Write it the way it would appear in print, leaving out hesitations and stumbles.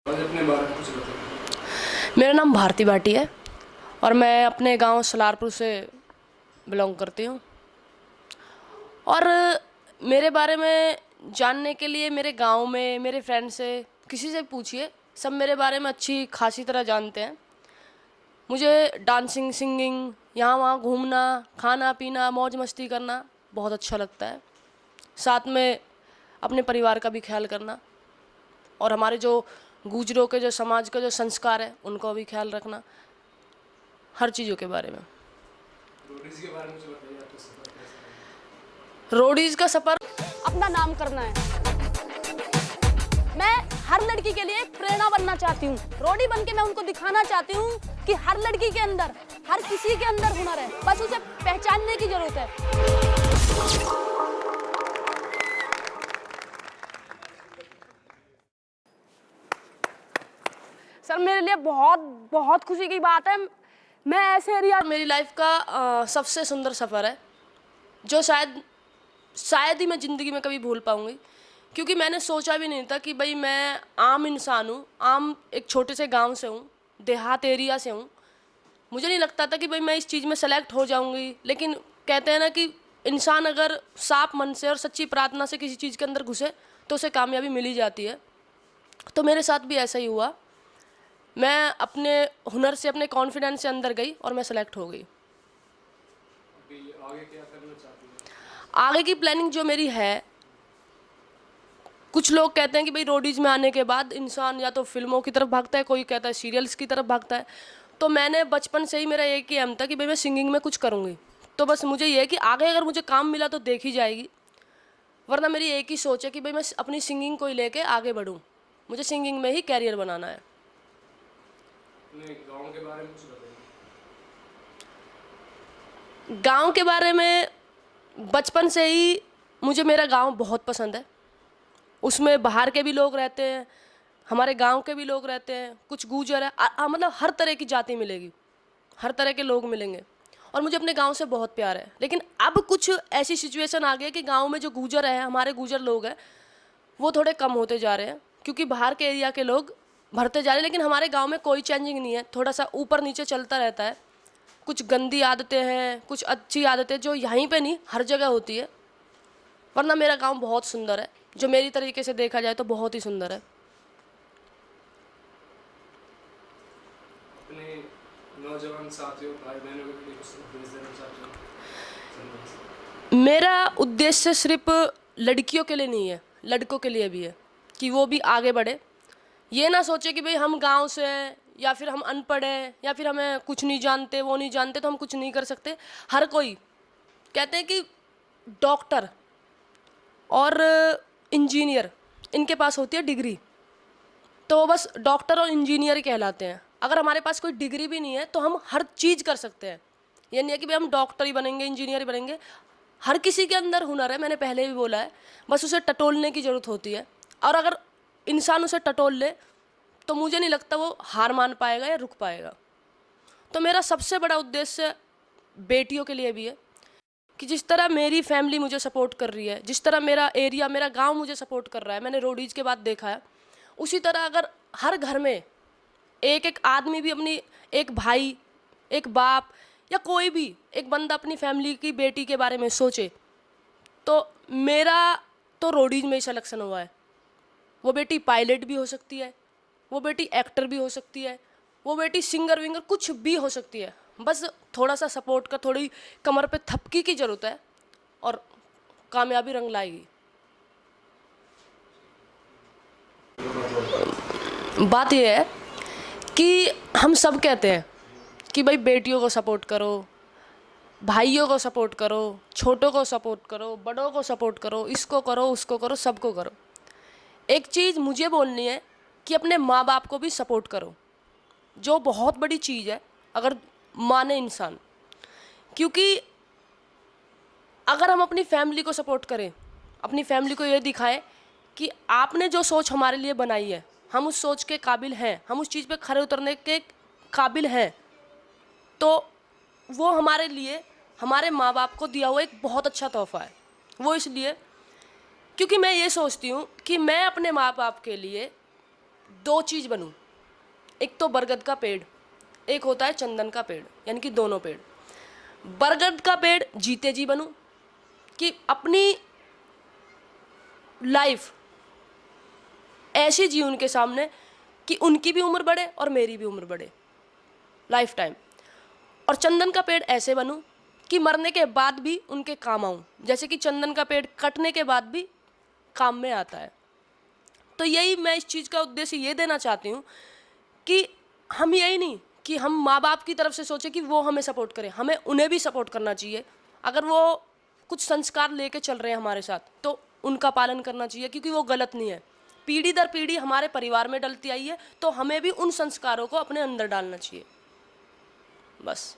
आज अपने बारे में कुछ बताइए। मेरा नाम भारती भाटी है और मैं अपने गांव सलारपुर से बिलोंग करती हूँ। और मेरे बारे में जानने के लिए मेरे गांव में मेरे फ्रेंड से किसी से पूछिए, सब मेरे बारे में अच्छी खासी तरह जानते हैं। मुझे डांसिंग, सिंगिंग, यहाँ वहाँ घूमना, खाना पीना, मौज मस्ती करना बहुत अच्छा लगता है। साथ में अपने परिवार का भी ख्याल करना और हमारे जो गुजरों के जो समाज का जो संस्कार है उनको भी ख्याल रखना, हर चीज़ों के बारे में। रोडीज के बारे में कुछ बताइए, आपका सफर कैसा रहा? रोडीज का सफ़र अपना नाम करना है। मैं हर लड़की के लिए एक प्रेरणा बनना चाहती हूँ। रोडी बन के मैं उनको दिखाना चाहती हूँ कि हर लड़की के अंदर, हर किसी के अंदर हुनर है, बस उसे पहचानने की जरूरत है। सर, मेरे लिए बहुत बहुत खुशी की बात है। मैं ऐसे एरिया, मेरी लाइफ का सबसे सुंदर सफ़र है जो शायद ही मैं ज़िंदगी में कभी भूल पाऊँगी, क्योंकि मैंने सोचा भी नहीं था कि भाई मैं आम इंसान हूँ, आम एक छोटे से गांव से हूँ, देहात एरिया से हूँ। मुझे नहीं लगता था कि भाई मैं इस चीज़ में सेलेक्ट हो जाऊँगी, लेकिन कहते हैं ना कि इंसान अगर साफ मन से और सच्ची प्रार्थना से किसी चीज़ के अंदर घुसे तो उसे कामयाबी मिल ही जाती है। तो मेरे साथ भी ऐसा ही हुआ। मैं अपने हुनर से, अपने कॉन्फिडेंस से अंदर गई और मैं सेलेक्ट हो गई। अभी आगे क्या करना चाहती हैं? आगे की प्लानिंग जो मेरी है, कुछ लोग कहते हैं कि भाई रोडीज़ में आने के बाद इंसान या तो फिल्मों की तरफ भागता है, कोई कहता है सीरियल्स की तरफ भागता है। तो मैंने बचपन से ही, मेरा एक ही एम था कि भाई मैं सिंगिंग में कुछ करूँगी। तो बस मुझे ये है कि आगे अगर मुझे काम मिला तो देखी जाएगी, वरना मेरी एक ही सोच है कि भाई मैं अपनी सिंगिंग को ही लेके आगे बढ़ूँ। मुझे सिंगिंग में ही कैरियर बनाना है। अपने गांव के बारे में कुछ बताइए। गांव के बारे में बचपन से ही मुझे मेरा गांव बहुत पसंद है। उसमें बाहर के भी लोग रहते हैं, हमारे गांव के भी लोग रहते हैं, कुछ गूजर है, मतलब हर तरह की जाति मिलेगी, हर तरह के लोग मिलेंगे और मुझे अपने गांव से बहुत प्यार है। लेकिन अब कुछ ऐसी सिचुएशन आ गई है कि गांव में जो गूजर है, हमारे गूजर लोग हैं, वो थोड़े कम होते जा रहे हैं क्योंकि बाहर के एरिया के लोग भरते जा रहे हैं। लेकिन हमारे गांव में कोई चेंजिंग नहीं है, थोड़ा सा ऊपर नीचे चलता रहता है। कुछ गंदी आदतें हैं, कुछ अच्छी आदतें जो यहीं पे नहीं हर जगह होती है। वरना मेरा गांव बहुत सुंदर है, जो मेरी तरीके से देखा जाए तो बहुत ही सुंदर है। अपने नौजवान साथियों, भाई बहनों के लिए कुछ संदेश देना चाहते हैं? संदेश। मेरा उद्देश्य सिर्फ लड़कियों के लिए नहीं है, लड़कों के लिए भी है कि वो भी आगे बढ़े। ये ना सोचे कि भाई हम गांव से हैं या फिर हम अनपढ़ हैं या फिर हमें कुछ नहीं जानते, वो नहीं जानते तो हम कुछ नहीं कर सकते। हर कोई, कहते हैं कि डॉक्टर और इंजीनियर, इनके पास होती है डिग्री, तो वो बस डॉक्टर और इंजीनियर ही कहलाते हैं। अगर हमारे पास कोई डिग्री भी नहीं है तो हम हर चीज़ कर सकते हैं। ये नहीं है कि भाई हम डॉक्टर ही बनेंगे, इंजीनियर ही बनेंगे। हर किसी के अंदर हुनर है, मैंने पहले भी बोला है, बस उसे टटोलने की ज़रूरत होती है। और अगर इंसान उसे टटोल ले तो मुझे नहीं लगता वो हार मान पाएगा या रुक पाएगा। तो मेरा सबसे बड़ा उद्देश्य बेटियों के लिए भी है कि जिस तरह मेरी फैमिली मुझे सपोर्ट कर रही है, जिस तरह मेरा एरिया, मेरा गांव मुझे सपोर्ट कर रहा है, मैंने रोडीज़ के बाद देखा है, उसी तरह अगर हर घर में एक एक आदमी भी अपनी, एक भाई, एक बाप या कोई भी एक बंदा अपनी फैमिली की बेटी के बारे में सोचे, तो मेरा तो रोडीज़ में ही सिलेक्शन हुआ है। वो बेटी पायलट भी हो सकती है, वो बेटी एक्टर भी हो सकती है, वो बेटी सिंगर विंगर कुछ भी हो सकती है। बस थोड़ा सा सपोर्ट का, थोड़ी कमर पे थपकी की ज़रूरत है और कामयाबी रंग लाएगी। बात यह है कि हम सब कहते हैं कि भाई बेटियों को सपोर्ट करो, भाइयों को सपोर्ट करो, छोटों को सपोर्ट करो, बड़ों को सपोर्ट करो, इसको करो, उसको करो, सबको करो। एक चीज़ मुझे बोलनी है कि अपने माँ बाप को भी सपोर्ट करो, जो बहुत बड़ी चीज़ है अगर माने इंसान। क्योंकि अगर हम अपनी फैमिली को सपोर्ट करें, अपनी फैमिली को ये दिखाएं कि आपने जो सोच हमारे लिए बनाई है, हम उस सोच के काबिल हैं, हम उस चीज़ पे खरे उतरने के काबिल हैं, तो वो हमारे लिए, हमारे माँ बाप को दिया हुआ एक बहुत अच्छा तोहफा है। वो इसलिए क्योंकि मैं ये सोचती हूँ कि मैं अपने माँ बाप के लिए दो चीज़ बनूं, एक तो बरगद का पेड़, एक होता है चंदन का पेड़, यानी कि दोनों पेड़। बरगद का पेड़ जीते जी बनूं कि अपनी लाइफ ऐसी जी उनके सामने कि उनकी भी उम्र बढ़े और मेरी भी उम्र बढ़े लाइफ टाइम। और चंदन का पेड़ ऐसे बनूं कि मरने के बाद भी उनके काम आऊं, जैसे कि चंदन का पेड़ कटने के बाद भी काम में आता है। तो यही मैं इस चीज़ का उद्देश्य ये देना चाहती हूँ कि हम यही नहीं कि हम माँ बाप की तरफ से सोचें कि वो हमें सपोर्ट करें, हमें उन्हें भी सपोर्ट करना चाहिए। अगर वो कुछ संस्कार लेके चल रहे हैं हमारे साथ तो उनका पालन करना चाहिए, क्योंकि वो गलत नहीं है। पीढ़ी दर पीढ़ी हमारे परिवार में डलती आई है, तो हमें भी उन संस्कारों को अपने अंदर डालना चाहिए। बस।